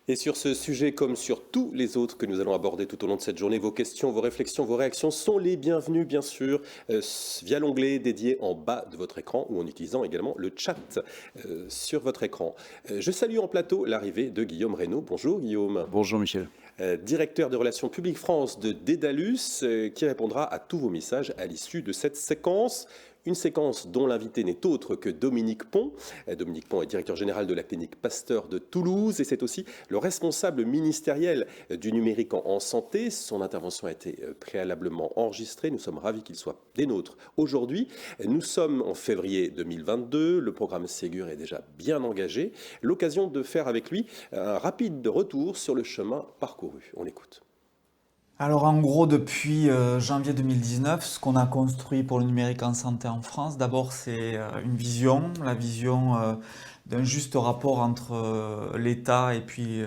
Et sur ce sujet, comme sur tous les autres que nous allons aborder tout au long de cette journée, vos questions, vos réflexions, vos réactions sont les bienvenues, bien sûr, via l'onglet dédié en bas de votre écran ou en utilisant également le chat sur votre écran. Je salue en plateau l'arrivée de Guillaume Reynaud. Bonjour Guillaume. Bonjour Michel. Directeur de relations publiques France de Dédalus, qui répondra à tous vos messages à l'issue de cette séquence. Une séquence dont l'invité n'est autre que Dominique Pont. Dominique Pont est directeur général de la clinique Pasteur de Toulouse et c'est aussi le responsable ministériel du numérique en santé. Son intervention a été préalablement enregistrée. Nous sommes ravis qu'il soit des nôtres aujourd'hui. Nous sommes en février 2022. Le programme Ségur est déjà bien engagé. L'occasion de faire avec lui un rapide retour sur le chemin parcouru. On l'écoute. Alors en gros, depuis janvier 2019, ce qu'on a construit pour le numérique en santé en France, d'abord c'est une vision, la vision d'un juste rapport entre l'État et puis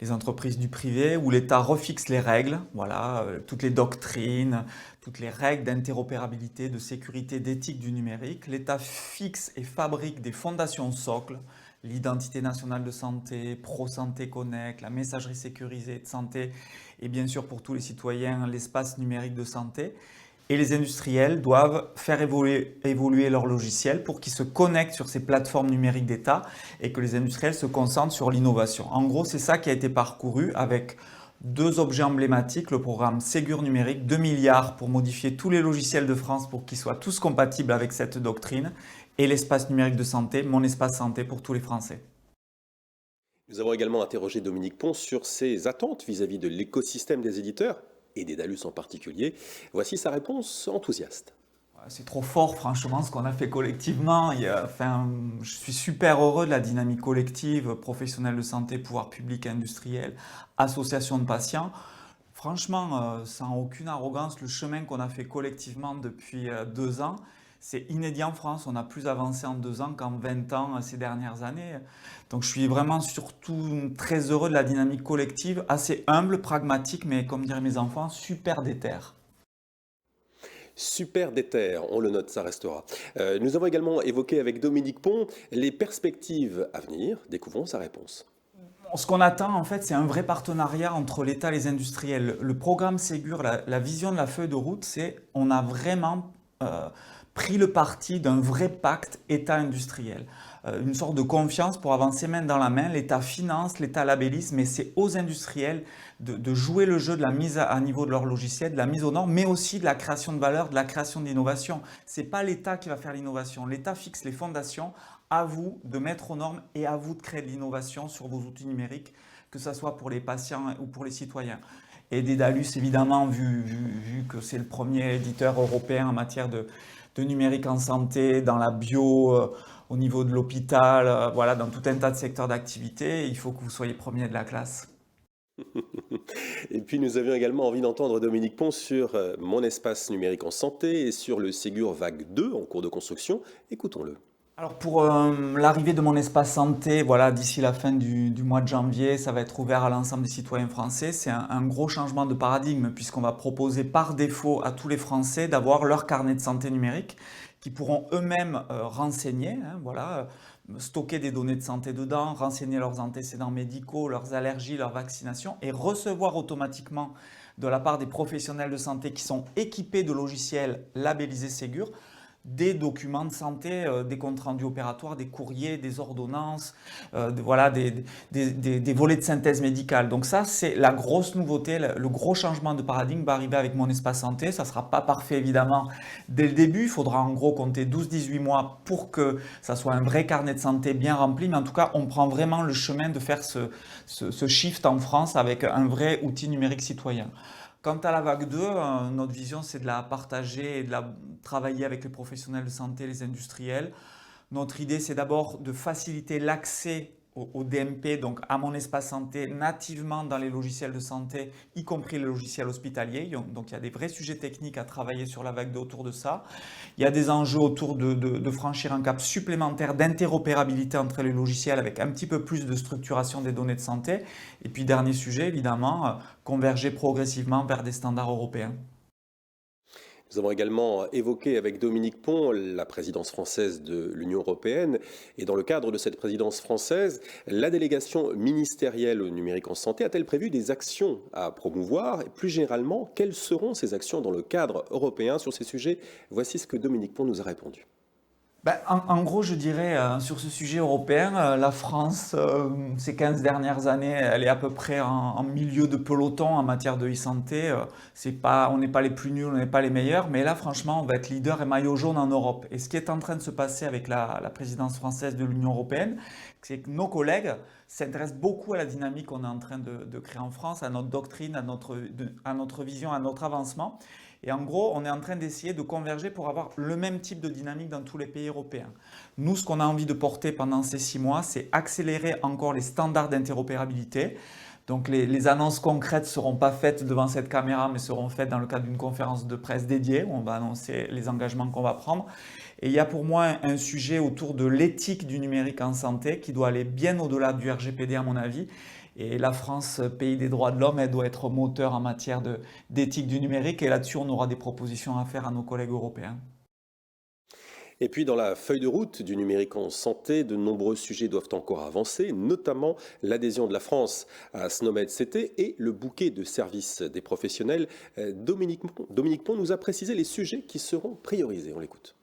les entreprises du privé, où l'État refixe les règles, voilà, toutes les doctrines, toutes les règles d'interopérabilité, de sécurité, d'éthique du numérique. L'État fixe et fabrique des fondations socles, l'identité nationale de santé, ProSanté Connect, la messagerie sécurisée de santé et bien sûr pour tous les citoyens l'espace numérique de santé. Et les industriels doivent faire évoluer leurs logiciels pour qu'ils se connectent sur ces plateformes numériques d'État et que les industriels se concentrent sur l'innovation. En gros, c'est ça qui a été parcouru avec deux objets emblématiques, le programme Ségur numérique, 2 milliards pour modifier tous les logiciels de France pour qu'ils soient tous compatibles avec cette doctrine et l'espace numérique de santé, mon espace santé pour tous les Français. Nous avons également interrogé Dominique Pont sur ses attentes vis-à-vis de l'écosystème des éditeurs et des Dédalus en particulier. Voici sa réponse enthousiaste. C'est trop fort, franchement, ce qu'on a fait collectivement. Je suis super heureux de la dynamique collective, professionnelle de santé, pouvoir public et industriel, association de patients. Franchement, sans aucune arrogance, le chemin qu'on a fait collectivement depuis 2 ans, c'est inédit en France. On a plus avancé en 2 ans qu'en 20 ans ces dernières années. Donc je suis vraiment surtout très heureux de la dynamique collective, assez humble, pragmatique, mais comme diraient mes enfants, super déter. Super déter, on le note, ça restera. Nous avons également évoqué avec Dominique Pont les perspectives à venir. Découvrons sa réponse. Ce qu'on attend, en fait, c'est un vrai partenariat entre l'État et les industriels. Le programme Ségur, la vision de la feuille de route, c'est on a vraiment pris le parti d'un vrai pacte État-industriel. Une sorte de confiance pour avancer main dans la main. L'État finance, l'État labellise, mais c'est aux industriels de jouer le jeu de la mise à niveau de leur logiciel, de la mise aux normes, mais aussi de la création de valeur, de la création d'innovation. Ce n'est pas l'État qui va faire l'innovation. L'État fixe les fondations. À vous de mettre aux normes et à vous de créer de l'innovation sur vos outils numériques, que ce soit pour les patients ou pour les citoyens. Et Dédalus, évidemment, vu que c'est le premier éditeur européen en matière de numérique en santé, dans la bio, au niveau de l'hôpital, voilà, dans tout un tas de secteurs d'activité, il faut que vous soyez premier de la classe. Et puis nous avions également envie d'entendre Dominique Pont sur mon espace numérique en santé et sur le Ségur Vague 2 en cours de construction. Écoutons-le. Alors pour l'arrivée de mon espace santé, voilà, d'ici la fin du mois de janvier, ça va être ouvert à l'ensemble des citoyens français. C'est un gros changement de paradigme puisqu'on va proposer par défaut à tous les Français d'avoir leur carnet de santé numérique qui pourront eux-mêmes renseigner, hein, voilà, stocker des données de santé dedans, renseigner leurs antécédents médicaux, leurs allergies, leurs vaccinations et recevoir automatiquement de la part des professionnels de santé qui sont équipés de logiciels labellisés Ségur des documents de santé, des comptes rendus opératoires, des courriers, des ordonnances, voilà, des volets de synthèse médicale. Donc ça, c'est la grosse nouveauté, le gros changement de paradigme va arriver avec mon espace santé. Ça ne sera pas parfait évidemment dès le début. Il faudra en gros compter 12-18 mois pour que ça soit un vrai carnet de santé bien rempli. Mais en tout cas, on prend vraiment le chemin de faire ce shift en France avec un vrai outil numérique citoyen. Quant à la vague 2, notre vision, c'est de la partager et de la travailler avec les professionnels de santé, les industriels. Notre idée, c'est d'abord de faciliter l'accès au DMP, donc à mon espace santé, nativement dans les logiciels de santé, y compris les logiciels hospitaliers. Donc il y a des vrais sujets techniques à travailler sur la vague 2 autour de ça. Il y a des enjeux autour de franchir un cap supplémentaire d'interopérabilité entre les logiciels avec un petit peu plus de structuration des données de santé. Et puis dernier sujet, évidemment, converger progressivement vers des standards européens. Nous avons également évoqué avec Dominique Pon la présidence française de l'Union européenne. Et dans le cadre de cette présidence française, la délégation ministérielle au numérique en santé a-t-elle prévu des actions à promouvoir? Et plus généralement, quelles seront ces actions dans le cadre européen sur ces sujets? Voici ce que Dominique Pon nous a répondu. En gros, je dirais, sur ce sujet européen, la France, ces 15 dernières années, elle est à peu près en milieu de peloton en matière de e-santé. On n'est pas les plus nuls, on n'est pas les meilleurs, mais là, franchement, on va être leader et maillot jaune en Europe. Et ce qui est en train de se passer avec la présidence française de l'Union européenne, c'est que nos collègues s'intéressent beaucoup à la dynamique qu'on est en train de créer en France, à notre doctrine, à notre vision, à notre avancement. Et en gros, on est en train d'essayer de converger pour avoir le même type de dynamique dans tous les pays européens. Nous, ce qu'on a envie de porter pendant ces 6 mois, c'est accélérer encore les standards d'interopérabilité. Donc les annonces concrètes ne seront pas faites devant cette caméra, mais seront faites dans le cadre d'une conférence de presse dédiée, où on va annoncer les engagements qu'on va prendre. Et il y a pour moi un sujet autour de l'éthique du numérique en santé qui doit aller bien au-delà du RGPD à mon avis. Et la France, pays des droits de l'homme, elle doit être moteur en matière d'éthique du numérique. Et là-dessus, on aura des propositions à faire à nos collègues européens. Et puis dans la feuille de route du numérique en santé, de nombreux sujets doivent encore avancer, notamment l'adhésion de la France à SNOMED CT et le bouquet de services des professionnels. Dominique Pon nous a précisé les sujets qui seront priorisés. On l'écoute.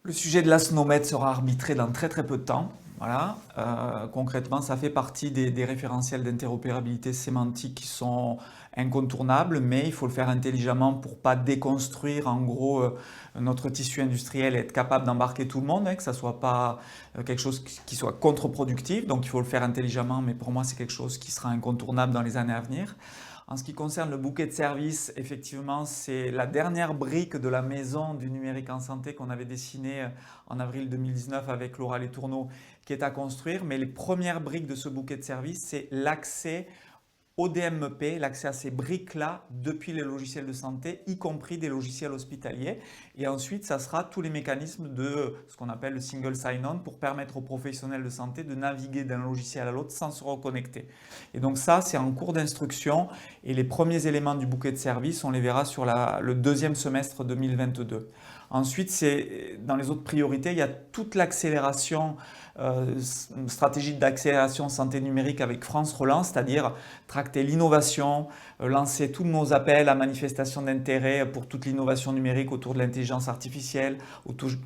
Le sujet de la SNOMED sera arbitré dans très très peu de temps. Voilà. Concrètement, ça fait partie des référentiels d'interopérabilité sémantique qui sont incontournables, mais il faut le faire intelligemment pour ne pas déconstruire en gros notre tissu industriel et être capable d'embarquer tout le monde, que ça ne soit pas quelque chose qui soit contre-productif. Donc il faut le faire intelligemment, mais pour moi c'est quelque chose qui sera incontournable dans les années à venir. En ce qui concerne le bouquet de services, effectivement, c'est la dernière brique de la maison du numérique en santé qu'on avait dessinée en avril 2019 avec Laura Letourneau qui est à construire. Mais les premières briques de ce bouquet de services, c'est l'accès au DMEP, l'accès à ces briques-là depuis les logiciels de santé, y compris des logiciels hospitaliers. Et ensuite, ça sera tous les mécanismes de ce qu'on appelle le single sign-on pour permettre aux professionnels de santé de naviguer d'un logiciel à l'autre sans se reconnecter. Et donc ça, c'est en cours d'instruction et les premiers éléments du bouquet de services, on les verra sur le deuxième semestre 2022. Ensuite, dans les autres priorités, il y a toute l'accélération, stratégie d'accélération santé numérique avec France Relance, c'est-à-dire tracter l'innovation, lancer tous nos appels à manifestation d'intérêt pour toute l'innovation numérique autour de l'intelligence artificielle,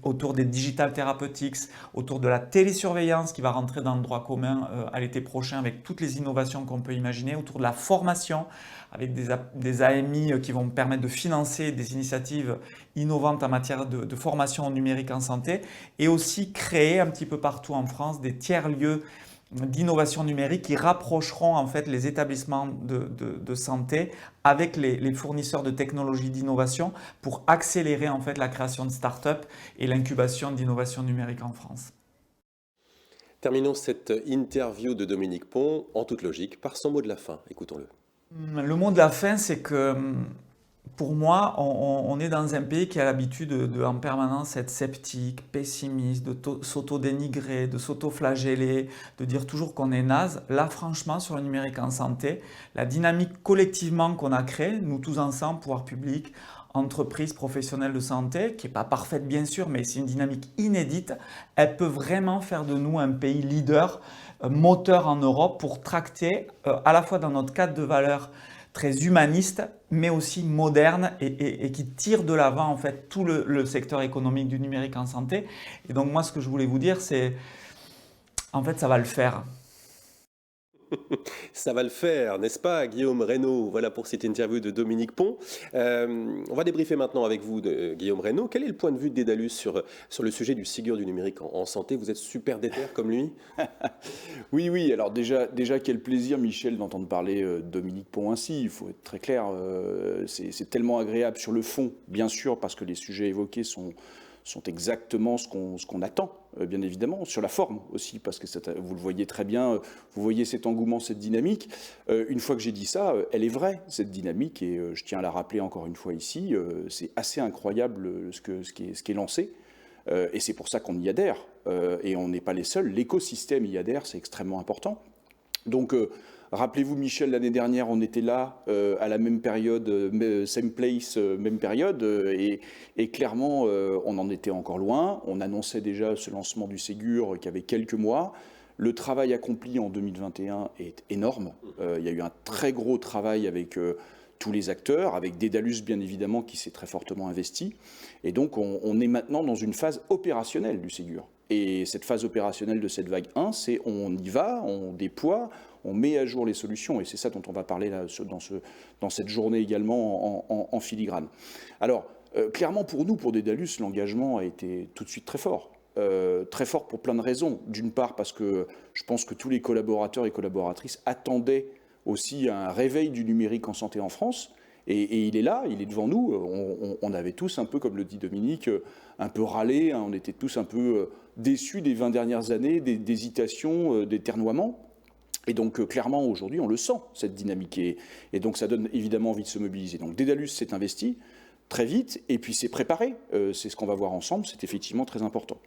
autour des digital therapeutics, autour de la télésurveillance qui va rentrer dans le droit commun à l'été prochain avec toutes les innovations qu'on peut imaginer, autour de la formation avec des AMI qui vont permettre de financer des initiatives innovantes en matière de formation numérique en santé et aussi créer un petit peu partout en France des tiers-lieux d'innovation numérique qui rapprocheront en fait les établissements de santé avec les fournisseurs de technologies d'innovation pour accélérer en fait la création de start-up et l'incubation d'innovation numérique en France. Terminons cette interview de Dominique Pon en toute logique par son mot de la fin. Écoutons-le. Le mot de la fin, c'est que pour moi, on est dans un pays qui a l'habitude de en permanence être sceptique, pessimiste, de s'auto-dénigrer, de s'auto-flageller, de dire toujours qu'on est naze. Là, franchement, sur le numérique en santé, la dynamique collectivement qu'on a créée, nous tous ensemble, pouvoir public, entreprises, professionnels de santé, qui n'est pas parfaite bien sûr, mais c'est une dynamique inédite, elle peut vraiment faire de nous un pays leader, moteur en Europe pour tracter à la fois dans notre cadre de valeurs très humaniste, mais aussi moderne et qui tire de l'avant en fait tout le secteur économique du numérique en santé. Et donc moi, ce que je voulais vous dire, c'est en fait, ça va le faire. Ça va le faire, n'est-ce pas, Guillaume Reynaud? Voilà pour cette interview de Dominique Pon. On va débriefer maintenant avec vous, Guillaume Reynaud. Quel est le point de vue de Dédalus sur le sujet du Ségur du numérique en santé? Vous êtes super déter comme lui? Oui. Alors déjà, quel plaisir, Michel, d'entendre parler de Dominique Pon ainsi. Il faut être très clair. C'est tellement agréable sur le fond, bien sûr, parce que les sujets évoqués sont exactement ce qu'on attend, bien évidemment, sur la forme aussi, parce que vous le voyez très bien, vous voyez cet engouement, cette dynamique. Une fois que j'ai dit ça, elle est vraie, cette dynamique, et je tiens à la rappeler encore une fois ici, c'est assez incroyable ce qui est lancé, et c'est pour ça qu'on y adhère, et on n'est pas les seuls, l'écosystème y adhère, c'est extrêmement important. Donc, Rappelez-vous, Michel, l'année dernière, on était là, à la même période, same place, même période, et clairement, on en était encore loin. On annonçait déjà ce lancement du Ségur qui avait quelques mois. Le travail accompli en 2021 est énorme. Il y a eu un très gros travail avec tous les acteurs, avec Dédalus bien évidemment qui s'est très fortement investi. Et donc on est maintenant dans une phase opérationnelle du Ségur. Et cette phase opérationnelle de cette vague 1, c'est on y va, on déploie, on met à jour les solutions. Et c'est ça dont on va parler là, dans cette journée également en filigrane. Alors, clairement pour nous, pour Dédalus, l'engagement a été tout de suite très fort. Très fort pour plein de raisons. D'une part parce que je pense que tous les collaborateurs et collaboratrices attendaient aussi un réveil du numérique en santé en France. Et il est là, il est devant nous. On avait tous un peu, comme le dit Dominique, un peu râlé, hein, on était tous un peu déçus des 20 dernières années, d'hésitation, d'éternoiement. Et donc clairement aujourd'hui on le sent, cette dynamique. Et donc ça donne évidemment envie de se mobiliser. Donc Dédalus s'est investi très vite, et puis c'est préparé, c'est ce qu'on va voir ensemble, c'est effectivement très important.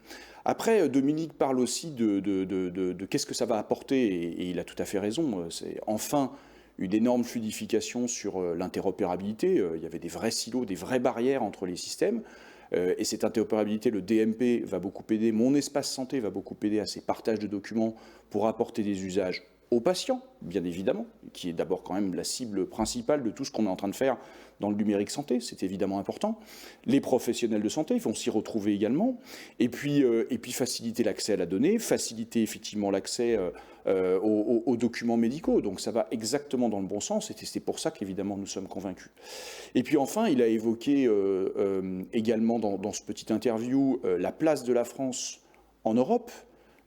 Après, Dominique parle aussi de qu'est-ce que ça va apporter, et il a tout à fait raison, c'est enfin une énorme fluidification sur l'interopérabilité, il y avait des vrais silos, des vraies barrières entre les systèmes, et cette interopérabilité, le DMP va beaucoup aider, mon espace santé va beaucoup aider à ces partages de documents pour apporter des usages aux patients, bien évidemment, qui est d'abord quand même la cible principale de tout ce qu'on est en train de faire dans le numérique santé, c'est évidemment important. Les professionnels de santé vont s'y retrouver également, et puis faciliter l'accès à la donnée, faciliter effectivement l'accès aux documents médicaux, donc ça va exactement dans le bon sens, et c'est pour ça qu'évidemment nous sommes convaincus. Et puis enfin, il a évoqué également dans ce petit interview la place de la France en Europe,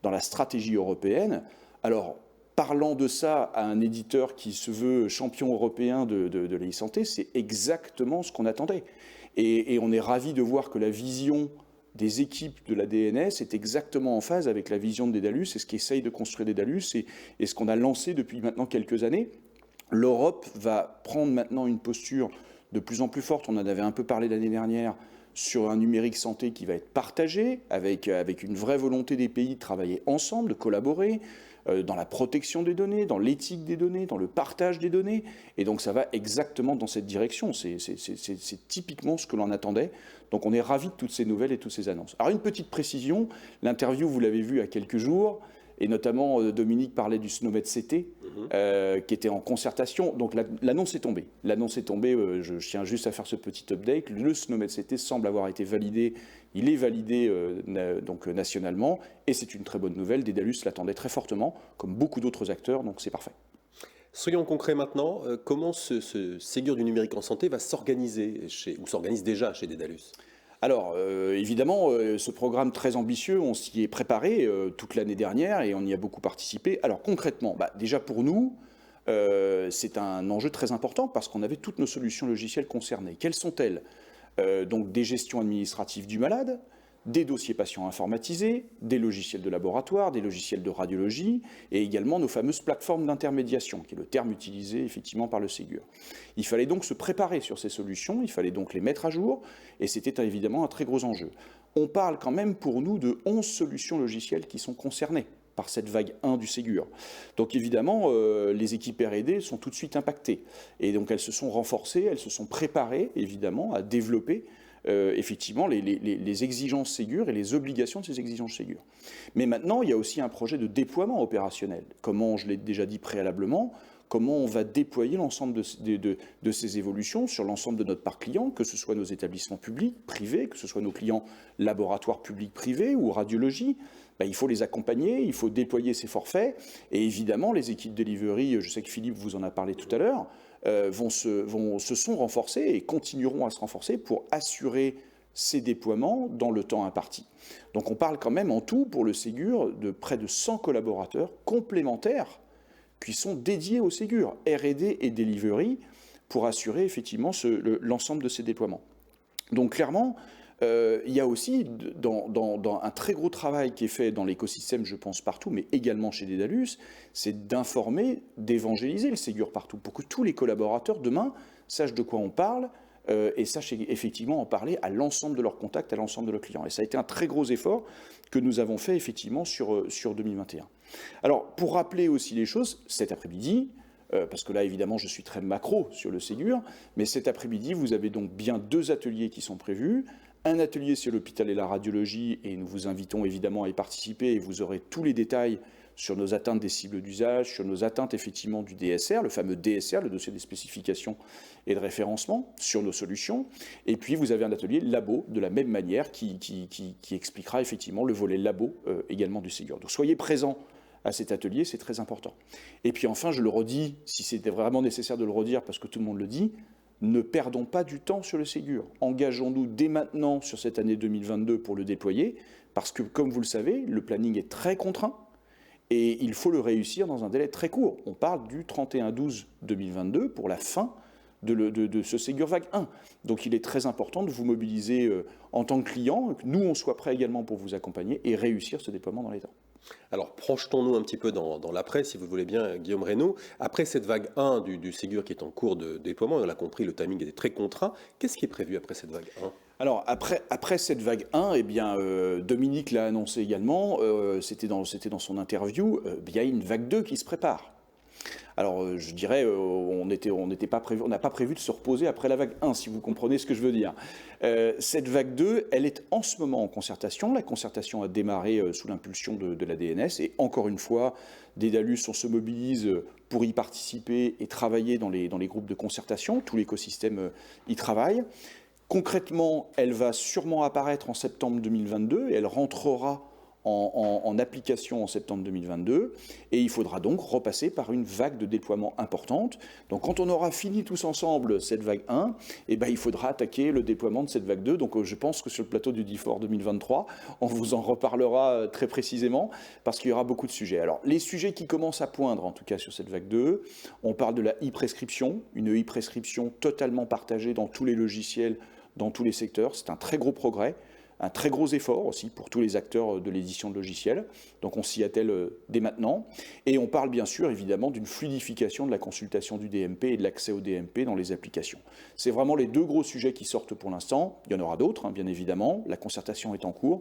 dans la stratégie européenne. Alors, parlant de ça à un éditeur qui se veut champion européen de l'e-santé, c'est exactement ce qu'on attendait. Et on est ravis de voir que la vision des équipes de la DNS est exactement en phase avec la vision de Dédalus et ce qu'essaye de construire Dédalus et ce qu'on a lancé depuis maintenant quelques années. L'Europe va prendre maintenant une posture de plus en plus forte. On en avait un peu parlé l'année dernière sur un numérique santé qui va être partagé avec une vraie volonté des pays de travailler ensemble, de collaborer, dans la protection des données, dans l'éthique des données, dans le partage des données. Et donc ça va exactement dans cette direction. C'est typiquement ce que l'on attendait. Donc on est ravis de toutes ces nouvelles et toutes ces annonces. Alors une petite précision, l'interview, vous l'avez vu il y a quelques jours, et notamment Dominique parlait du SNOMED CT, qui était en concertation. Donc l'annonce est tombée. L'annonce est tombée, je tiens juste à faire ce petit update. Le SNOMED CT semble avoir été validé. Il est validé donc nationalement, et c'est une très bonne nouvelle. Dédalus l'attendait très fortement, comme beaucoup d'autres acteurs, donc c'est parfait. Soyons concrets maintenant, comment ce Ségur du numérique en santé va s'organiser, ou s'organise déjà chez Dédalus ? Alors, évidemment, ce programme très ambitieux, on s'y est préparé toute l'année dernière et on y a beaucoup participé. Alors concrètement, déjà pour nous, c'est un enjeu très important parce qu'on avait toutes nos solutions logicielles concernées. Quelles sont-elles ? Donc des gestions administratives du malade, des dossiers patients informatisés, des logiciels de laboratoire, des logiciels de radiologie, et également nos fameuses plateformes d'intermédiation, qui est le terme utilisé effectivement par le Ségur. Il fallait donc se préparer sur ces solutions, il fallait donc les mettre à jour, et c'était évidemment un très gros enjeu. On parle quand même pour nous de 11 solutions logicielles qui sont concernées par cette vague 1 du Ségur. Donc évidemment, les équipes R&D sont tout de suite impactées, et donc elles se sont renforcées, elles se sont préparées évidemment à développer effectivement les exigences Ségur et les obligations de ces exigences Ségur. Mais maintenant, il y a aussi un projet de déploiement opérationnel. Comment, je l'ai déjà dit préalablement, comment on va déployer l'ensemble de ces évolutions sur l'ensemble de notre parc client, que ce soit nos établissements publics, privés, que ce soit nos clients laboratoires publics, privés ou radiologie. Il faut les accompagner, il faut déployer ces forfaits. Et évidemment, les équipes delivery, je sais que Philippe vous en a parlé tout à l'heure, se sont renforcés et continueront à se renforcer pour assurer ces déploiements dans le temps imparti. Donc on parle quand même en tout pour le Ségur de près de 100 collaborateurs complémentaires qui sont dédiés au Ségur, R&D et delivery, pour assurer effectivement l'ensemble de ces déploiements. Donc clairement, il y a aussi dans un très gros travail qui est fait dans l'écosystème, je pense partout, mais également chez Dédalus, c'est d'informer, d'évangéliser le Ségur partout, pour que tous les collaborateurs demain sachent de quoi on parle et sachent effectivement en parler à l'ensemble de leurs contacts, à l'ensemble de leurs clients. Et ça a été un très gros effort que nous avons fait effectivement sur 2021. Alors, pour rappeler aussi les choses, cet après-midi, parce que là, évidemment, je suis très macro sur le Ségur, mais cet après-midi, vous avez donc bien 2 ateliers qui sont prévus. Un atelier sur l'hôpital et la radiologie, et nous vous invitons évidemment à y participer, et vous aurez tous les détails sur nos atteintes des cibles d'usage, sur nos atteintes effectivement du DSR, le fameux DSR, le dossier des spécifications et de référencement, sur nos solutions. Et puis vous avez un atelier labo de la même manière qui expliquera effectivement le volet labo également du Ségur. Donc soyez présents à cet atelier, c'est très important. Et puis enfin, je le redis, si c'était vraiment nécessaire de le redire parce que tout le monde le dit, ne perdons pas du temps sur le Ségur. Engageons-nous dès maintenant sur cette année 2022 pour le déployer, parce que comme vous le savez, le planning est très contraint. Et il faut le réussir dans un délai très court. On parle du 31/12/2022 pour la fin de ce Ségur Vague 1. Donc il est très important de vous mobiliser en tant que client, que nous on soit prêts également pour vous accompagner et réussir ce déploiement dans les temps. Alors, projetons-nous un petit peu dans l'après, si vous le voulez bien, Guillaume Reynaud. Après cette vague 1 du Ségur qui est en cours de déploiement, on l'a compris, le timing était très contraint. Qu'est-ce qui est prévu après cette vague 1 ? Alors, après cette vague 1, eh bien, Dominique l'a annoncé également, c'était dans son interview, il y a une vague 2 qui se prépare. Alors, je dirais, on n'a pas prévu de se reposer après la vague 1, si vous comprenez ce que je veux dire. Cette vague 2, elle est en ce moment en concertation. La concertation a démarré sous l'impulsion de la DNS. Et encore une fois, Dédalus, on se mobilise pour y participer et travailler dans les groupes de concertation. Tout l'écosystème y travaille. Concrètement, elle va sûrement apparaître en septembre 2022 et elle rentrera en application en septembre 2022, et il faudra donc repasser par une vague de déploiement importante. Donc quand on aura fini tous ensemble cette vague 1, eh ben, il faudra attaquer le déploiement de cette vague 2. Donc je pense que sur le plateau du DIFOR 2023, on vous en reparlera très précisément, parce qu'il y aura beaucoup de sujets. Alors les sujets qui commencent à poindre, en tout cas sur cette vague 2, on parle de la e-prescription, une e-prescription totalement partagée dans tous les logiciels, dans tous les secteurs. C'est un très gros progrès. Un très gros effort aussi pour tous les acteurs de l'édition de logiciels. Donc on s'y attelle dès maintenant. Et on parle bien sûr évidemment d'une fluidification de la consultation du DMP et de l'accès au DMP dans les applications. C'est vraiment les 2 gros sujets qui sortent pour l'instant. Il y en aura d'autres, bien évidemment. La concertation est en cours.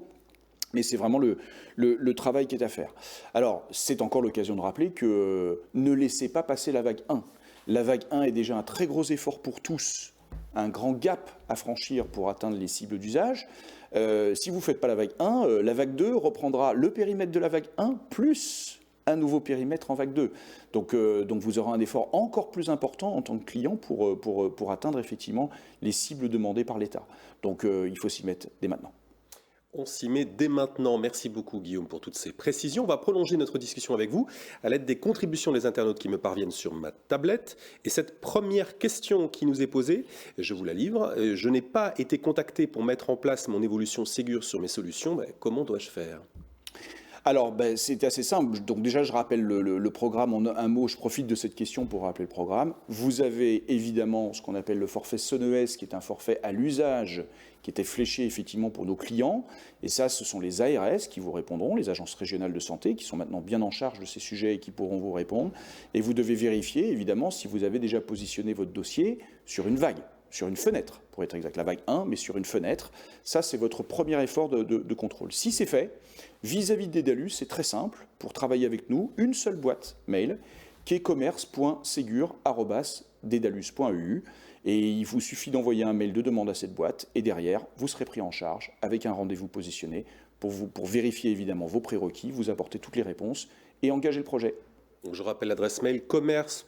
Mais c'est vraiment le travail qui est à faire. Alors, c'est encore l'occasion de rappeler que ne laissez pas passer la vague 1. La vague 1 est déjà un très gros effort pour tous, un grand gap à franchir pour atteindre les cibles d'usage. Si vous ne faites pas la vague 1, la vague 2 reprendra le périmètre de la vague 1 plus un nouveau périmètre en vague 2. Donc vous aurez un effort encore plus important en tant que client pour atteindre effectivement les cibles demandées par l'État. Donc il faut s'y mettre dès maintenant. On s'y met dès maintenant. Merci beaucoup Guillaume pour toutes ces précisions. On va prolonger notre discussion avec vous à l'aide des contributions des internautes qui me parviennent sur ma tablette. Et cette première question qui nous est posée, je vous la livre. Je n'ai pas été contacté pour mettre en place mon évolution Ségur sur mes solutions. Comment dois-je faire ? Alors, c'est assez simple. Donc déjà, je rappelle le programme en un mot. Je profite de cette question pour rappeler le programme. Vous avez évidemment ce qu'on appelle le forfait SONES, qui est un forfait à l'usage, qui était fléché effectivement pour nos clients. Et ça, ce sont les ARS qui vous répondront, les agences régionales de santé, qui sont maintenant bien en charge de ces sujets et qui pourront vous répondre. Et vous devez vérifier, évidemment, si vous avez déjà positionné votre dossier sur une vague, sur une fenêtre, pour être exact, la vague 1, mais sur une fenêtre. Ça, c'est votre premier effort de contrôle. Si c'est fait, vis-à-vis de Dédalus, c'est très simple. Pour travailler avec nous, une seule boîte mail, qui est commerce.segur@dedalus.eu. Et il vous suffit d'envoyer un mail de demande à cette boîte, et derrière, vous serez pris en charge avec un rendez-vous positionné pour vérifier évidemment vos prérequis, vous apporter toutes les réponses et engager le projet. Donc je rappelle l'adresse mail commerce.segur@